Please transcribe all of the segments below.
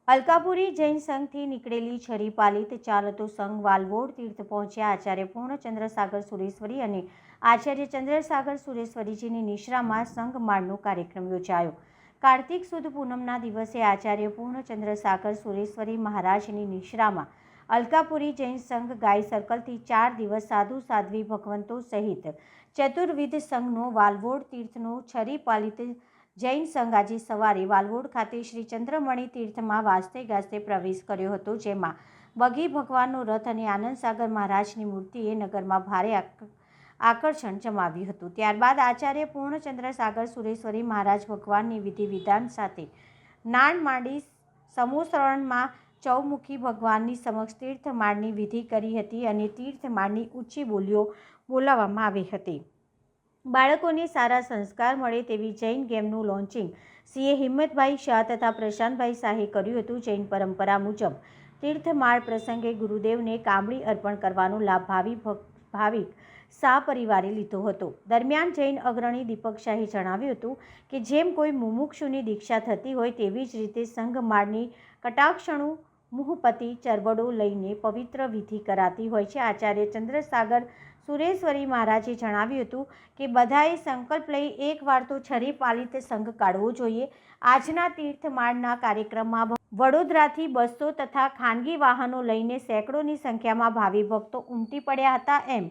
અલકાપુરી જૈન સંઘથી નીકળેલી છરી પાલિત ચાલતો સંઘ વાલવોડ તીર્થ પહોંચ્યા. આચાર્ય પૂર્ણચંદ્ર સાગર સુરેશ્વરી અને આચાર્ય ચંદ્રસાગર સુરેશ્વરીજીની નિશ્રામાં સંઘ માળનો કાર્યક્રમ યોજાયો. કાર્તિક સુદ પૂનમના દિવસે આચાર્ય પૂર્ણચંદ્ર સાગર સુરેશ્વરી મહારાજની નિશ્રામાં અલકાપુરી જૈન સંઘ ગાય સર્કલથી 4 દિવસ સાધુ સાધ્વી ભગવંતો સહિત ચતુર્વિધ સંઘનો વાલવોડ તીર્થનો છરી પાલિત જૈન સંઘ આજે સવારે વાલવોડ ખાતે શ્રી ચંદ્રમણી તીર્થમાં વાજતે ગાજતે પ્રવેશ કર્યો હતો, જેમાં બગી ભગવાનનો રથ અને આનંદ સાગર મહારાજની મૂર્તિએ નગરમાં ભારે આકર્ષણ જમાવ્યું હતું. ત્યારબાદ આચાર્ય પૂર્ણચંદ્ર સાગર સુરેશ્વરી મહારાજ ભગવાનની વિધિ વિધાન સાથે નાણ માંડી સમૂહસ્તરણમાં ચૌમુખી ભગવાનની સમક્ષ તીર્થમાળની વિધિ કરી હતી અને તીર્થમાળની ઊંચી બોલીઓ બોલાવવામાં આવી હતી. બાળકોને સારા સંસ્કાર મળે તેવી જૈન ગેમનું લોન્ચિંગ સીએ હિંમતભાઈ શાહ તથા પ્રશાંતભાઈ શાહે કર્યું હતું. જૈન પરંપરા મુજબ તીર્થમાળ પ્રસંગે ગુરુદેવને કામળી અર્પણ કરવાનો લાભ ભાવિક શાહ પરિવારે લીધો હતો. દરમિયાન જૈન અગ્રણી દીપક શાહે જણાવ્યું હતું કે જેમ કોઈ મુમુક્ષુની દીક્ષા થતી હોય તેવી જ રીતે સંઘમાળની કટાક્ષણું મુહપતિ ચરબડો લઈને પવિત્ર વિધિ કરાતી હોય છે. આચાર્ય ચંદ્રસાગર સુરેશ્વરી મહારાજે જણાવ્યું હતું કે બધાએ સંકલ્પ લઈ એકવાર તો છરી પાલિત સંઘ કાઢવો જોઈએ. આજના તીર્થમાળના કાર્યક્રમમાં વડોદરાથી 200 તથા ખાનગી વાહનો લઈને સેંકડોની સંખ્યામાં ભાવિ ભક્તો ઉમટી પડ્યા હતા, એમ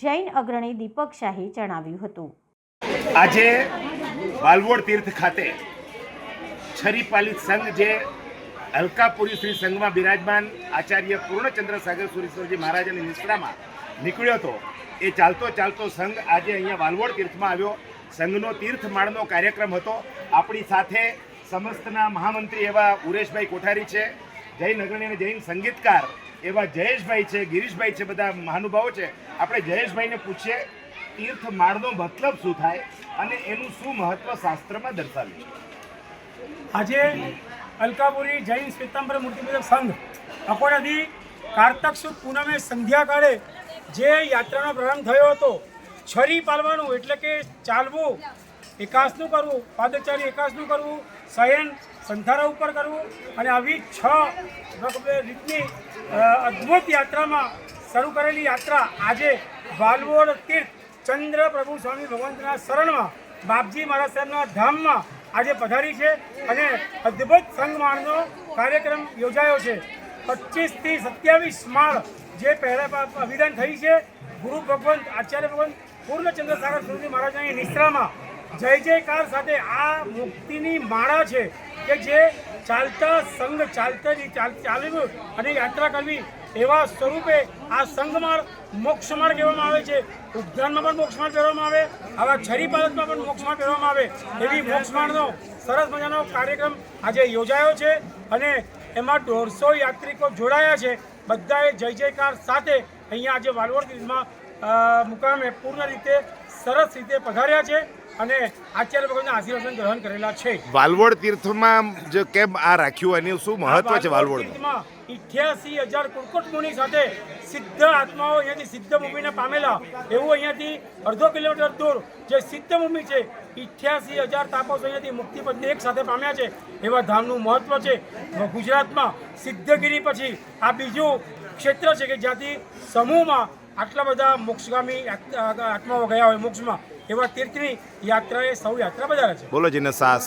જૈન અગ્રણી દીપક શાહે જણાવ્યું હતું. આજે વાલવોડ તીર્થ ખાતે છરી પાલિત સંઘ જે અલકાપુરી શ્રી સંઘમાં બિરાજમાન આચાર્ય પૂર્ણચંદ્ર સાગર સુરેશ્વરજી મહારાજની નિશ્રામાં નીકળ્યો હતો, એ ચાલતો સંઘ આજે અહીંયા વાલવોડ તીર્થમાં આવ્યો. સંઘનો તીર્થમાળનો કાર્યક્રમ હતો. આપણી સાથે સમસ્તના મહામંત્રી એવા ઉરેશભાઈ કોઠારી છે, જૈન અગ્રણી અને જૈન સંગીતકાર એવા જયેશભાઈ છે, ગિરીશભાઈ છે, બધા મહાનુભાવો છે. આપણે જયેશભાઈને પૂછીએ તીર્થમાળનો મતલબ શું થાય અને એનું શું મહત્વ શાસ્ત્રમાં દર્શાવ્યું છે. આજે અલકાપુરી જૈન શ્વેતાંબર મૂર્તિપૂજક સંઘ અકોડાથી કાર્તક સુદ પૂનમે સંધ્યાકાળે જે યાત્રાનો પ્રારંભ થયો હતો, છરી પાલવાનું એટલે કે ચાલવું, એકાસનું કરવું, પાદચારી એકાસનું કરવું, શયન સંથારા ઉપર કરવું અને આવી 6 રીતની અદ્ભુત યાત્રામાં શરૂ કરેલી યાત્રા આજે વાલવોડ તીર્થ ચંદ્ર પ્રભુ સ્વામી ભગવંતના શરણમાં બાપજી મહારાજ સાહેબના ધામમાં આજે પધારી છે અને અદ્ભુત સંઘમાળનો કાર્યક્રમ યોજાયો છે. 25 થી 27 માળ જે પહેલા અભિદાન થઈ છે. ગુરુ ભગવંત આચાર્ય ભગવંત પૂર્ણચંદ્ર સાગર સુરેશ્વરી મહારાજની નિશ્રામાં જય જયકાર સાથે આ મુક્તિની માળા છે કે જે ચાલતા સંઘ ચાલવું અને યાત્રા કરવી એવા સ્વરૂપે આ સંઘમાળ મોક્ષમાળ કહેવામાં આવે છે. ઉદ્યાનમાં પણ મોક્ષમાળ પહેરવામાં આવે, આવા છરી પાલતમાં પણ મોક્ષમાળ પહેરવામાં આવે એવી મોક્ષમાળનો સરસ મજાનો કાર્યક્રમ આજે યોજાયો છે અને એમાં 150 યાત્રિકો જોડાયા છે. બધાએ જય જયકાર સાથે અહીંયા આજે વાલવોડ તીર્થમાં મુકામે પૂર્ણ રીતે સરસ રીતે પધાર્યા છે અને આચાર્ય ભગવાનના આશીર્વાદ ગ્રહણ કરેલા છે. વાલવોડ તીર્થમાં જે કેમ આ રાખ્યું એનું શું મહત્વ છે? વાલવોડ તીર્થમાં 88,000 કુળકુટ મુનિ સાથે સિદ્ધ આત્માઓ અહીંયાથી સિદ્ધ ભૂમિને પામેલા એવું અહીંયાથી અડધો કિલોમીટર દૂર જે સિદ્ધ ભૂમિ છે, 88,000 તાપસો અહીંયાથી મુક્તિ પદને એક સાથે પામ્યા છે એવા ધામનું મહત્વ છે. ગુજરાતમાં સિદ્ધગીરી પછી આ બીજું ક્ષેત્ર છે કે જ્યાંથી સમૂહમાં આટલા બધા મોક્ષગામી આત્માઓ ગયા હોય મોક્ષમાં, એવા તીર્થની યાત્રાએ સૌ યાત્રા બજાવે છે. બોલો જીને સાસ